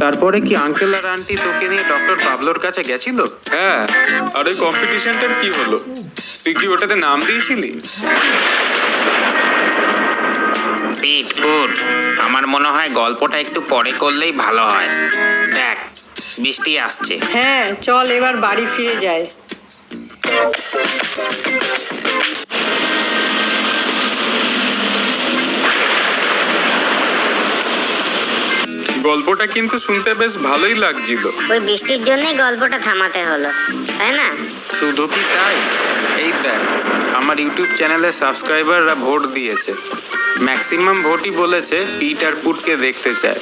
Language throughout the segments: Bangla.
তারপরে কি আঙ্কেল আর আন্টি তোকে নিয়ে ডক্টর পাবলোর কাছে গেছিল? হ্যাঁ, আর ওই কম্পিটিশনটার কি হলো? তুই কি ওটাতে নাম দিয়েছিলি? পিটপুট, আমার মনে হয় গল্পটা একটু পরে করলেই ভালো হয়। দেখ, বৃষ্টি আসছে। হ্যাঁ, চল এবার বাড়ি ফিরে যাই। গল্পটা কিন্তু শুনতে বেশ ভালোই লাগছিল। ওই বৃষ্টির জন্যই গল্পটা থামাতে হলো, তাই না? শুধু কি তাই, এই দেখ আমার ইউটিউব চ্যানেলে সাবস্ক্রাইবাররা ভোট দিয়েছে। ম্যাক্সিমাম ভোটই বলেছে পিট আর পুটকে দেখতে চায়,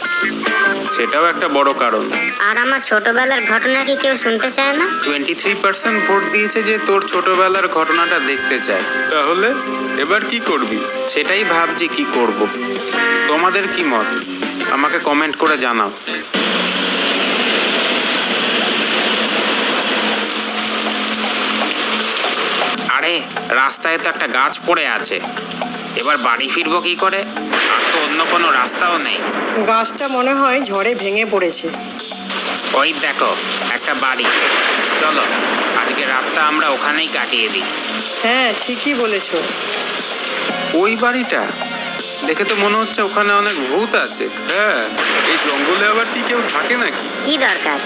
সেটাও একটা বড় কারণ। আর আমার ছোটবেলার ঘটনা কি কেউ শুনতে চায় না? 23% ভোট দিয়েছে যে তোর ছোটবেলার ঘটনাটা দেখতে চায়। তাহলে এবার কি করবি? সেটাই ভাবছি কি করব। তোমাদের কি মত আমাকে কমেন্ট করে জানাও। আরে, রাস্তায় তো একটা গাছ পড়ে আছে। এবার বাড়ি ফিরবো কি করে? আর তো অন্য কোনো রাস্তাও নেই। গাছটা মনে হয় ঝড়ে ভেঙে পড়েছে। ওই দেখো, একটা বাড়ি। চলো, আজকে রাতটা আমরা ওখানেই কাটিয়ে দিই। হ্যাঁ, ঠিকই বলেছো। ওই বাড়িটা দেখে তো মনে হচ্ছে ওখানে অনেক ভূত আছে। হ্যাঁ, এই জঙ্গলে আবার কি কেউ থাকে নাকি? কি দরকার?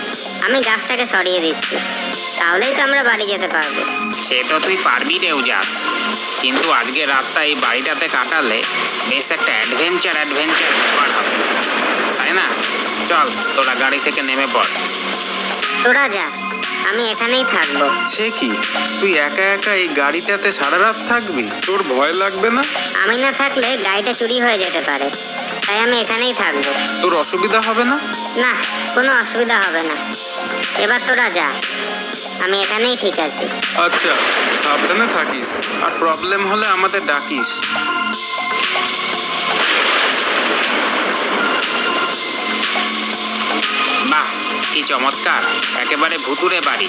আমি গাছটাকে সরিয়ে দিচ্ছি, তাহলেই তো আমরা বাড়ি যেতে পারবো। সে তো তুই পারবি রে উজাস, কিন্তু আজকে রাতটা এই বাড়িটাতে কাটালে বেশ একটা অ্যাডভেঞ্চার ব্যাপার হবে, তাই না? চল, তোরা গাড়ি থেকে নেমে পড়। তোরা যা, আমি এখানেই থাকবো। সে কি, তুই একা একা এই গাড়িটাতে সারা রাত থাকবি? তোর ভয় লাগবে না? আমি না থাকলে গাড়িটা চুরি হয়ে যেতে পারে, তাই আমি এখানেই থাকবো। তোর অসুবিধা হবে না? না, কোনো অসুবিধা হবে না। এবার তোরা যা, আমি এখানেই ঠিক আছি। আচ্ছা, সাবধানে থাকিস। আর প্রবলেম হলে আমাদের ডাকিস। বাহ, কি চমৎকার! একেবারে ভুতুরে বাড়ি।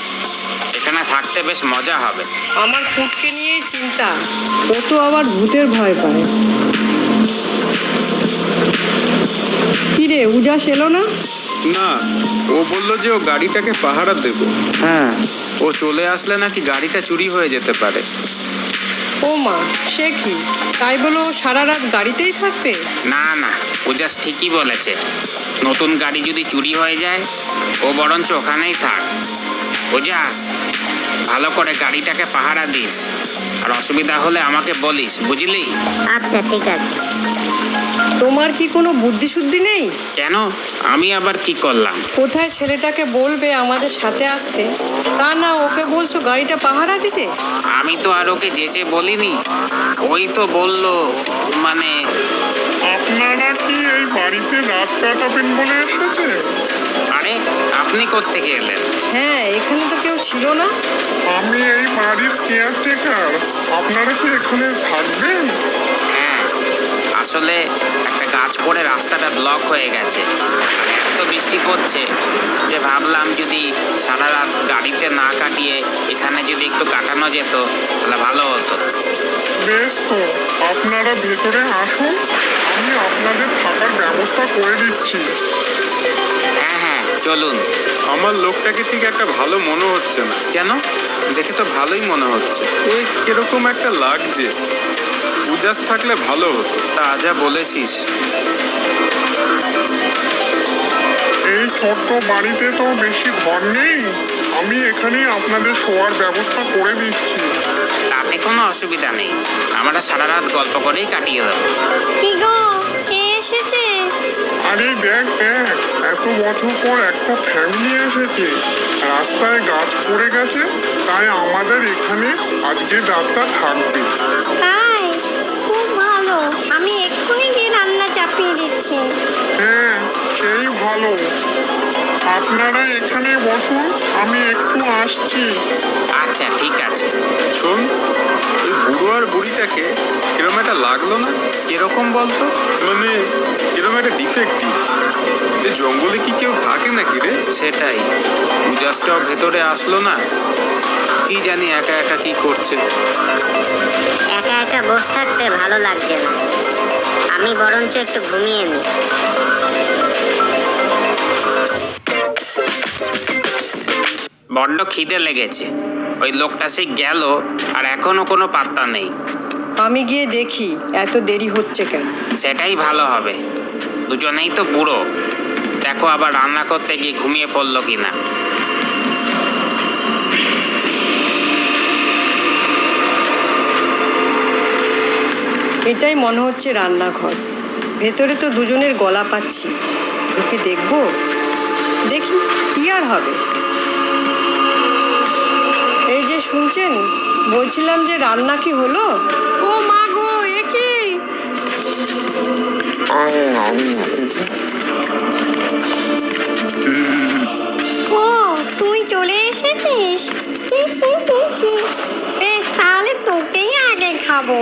এখানে থাকতে বেশ মজা হবে। আমার পুটকে নিয়েই চিন্তা, ও তো আবার ভূতের ভয় পায়। কি রে, উজাস এলো না? না, ও বললো যে ও গাড়িটাকে পাহারা দেবো। হ্যাঁ, ও চলে আসলে নাকি গাড়িটা চুরি হয়ে যেতে পারে। ও মা, সে কি, তাই বলো সারা রাত গাড়িতেই থাকবে? না না, উজাস ঠিকই বলেছে। নতুন গাড়ি যদি চুরি হয়ে যায়, ও বরঞ্চ ওখানেই থাক। উজাস, ভালো করে গাড়িটাকে পাহারা দিস, আর অসুবিধা হলে আমাকে বলিস, বুঝলি? আচ্ছা, ঠিক আছে। তোমার কি কোনো বুদ্ধি শুদ্ধি নেই? কেন, আমি আবার কি করলাম? কোথায় ছেলেটাকে বলবে আমাদের সাথে আসতে, তা না ওকে বলছো গাড়িটা পাহারা দিতে? আমি তো আর ওকে যেচে বলিনি, ওই তো বললো, মানে। আপনারা কি এই বাড়িতে রাত কাটাবেন বলে এসেছে? আরে, আপনি কোত্থেকে এলেন? হ্যাঁ, এখানে তো কেউ ছিল না। আমি এই বাড়ির কেয়ারটেকার। আপনারা কি এখানে থাকবেন? হ্যাঁ, আসলে একটা গাছ পড়ে রাস্তাটা ব্লক হয়ে গেছে, আর এত বৃষ্টি পড়ছে যে ভাবলাম যদি সারা রাত গাড়িতে না কাটিয়ে এখানে যদি একটু কাটানো যেত তাহলে ভালো হতো। বেশ, তো আপনারা ভেতরে আসুন, আমি আপনাদের থাকার ব্যবস্থা করে দিচ্ছি। হ্যাঁ হ্যাঁ, চলুন। আমার লোকটাকে ঠিক একটা ভালো মনে হচ্ছে না। কেন? দেখে তো ভালোই মনে হচ্ছে। এই কিরকম একটা লাগছে। উজাস থাকলে ভালো হতো। তা যা বলেছিস। এই ছোট্ট বাড়িতে তো বেশি ঘর নেই, আমি এখানে আপনাদের শোয়ার ব্যবস্থা করে দিচ্ছি। তাতে কোনো অসুবিধা নেই, আমরা সারা রাত গল্প করেই কাটিয়ে দেবো। কি গো, কে এসেছে? আরে দেখ দেখ, এত বছর পর একটা ফ্যামিলি এসেছে। রাস্তায় গাছ পড়ে গেছে, তাই আমাদের এখানে আজকে রাতটা থাকবে। তাই খুব ভালো, আমি এক্ষুনি গিয়ে রান্না চাপিয়ে দিচ্ছি। হ্যাঁ, সেই ভালো। আপনারা এখানে বসুন, আমি একটু আসছি। আচ্ছা, ঠিক আছে। শোন, ওই বুড়ো আর বুড়িটাকে কিরম একটা লাগলো না? কিরকম বলতো? মানে কিরম একটা ডিফেক্টিভ। এই জঙ্গলে কি কেউ থাকে নাকি রে? সেটাই, উজাসটাও ভেতরে আসলো না, কি জানি একা একা কি করছে। একা একা বসে থাকতে ভালো লাগছে না, আমি বরঞ্চ একটু ঘুমিয়ে নিই। বড্ড খিদে লেগেছে। ওই লোকটা সে গেল আর এখনো কোনো পাত্তা নেই। আমি গিয়ে দেখি এত দেরি হচ্ছে কেন। সেটাই ভালো হবে, দুজনেই তো বুড়ো। দেখো আবার রান্না করতে গিয়ে ঘুমিয়ে পড়লো কিনা। এটাই মনে হচ্ছে রান্নাঘর। ভেতরে তো দুজনের গলা পাচ্ছি, ঢুকে দেখবো। দেখি কি আর হবে। এই যে শুনছেন, বলছিলাম যে রান্না কি হলো? ও মা গো, এ কি? ও তুই চলে এসেছিস? বেশ তাহলে তোকেই আগে খাবো।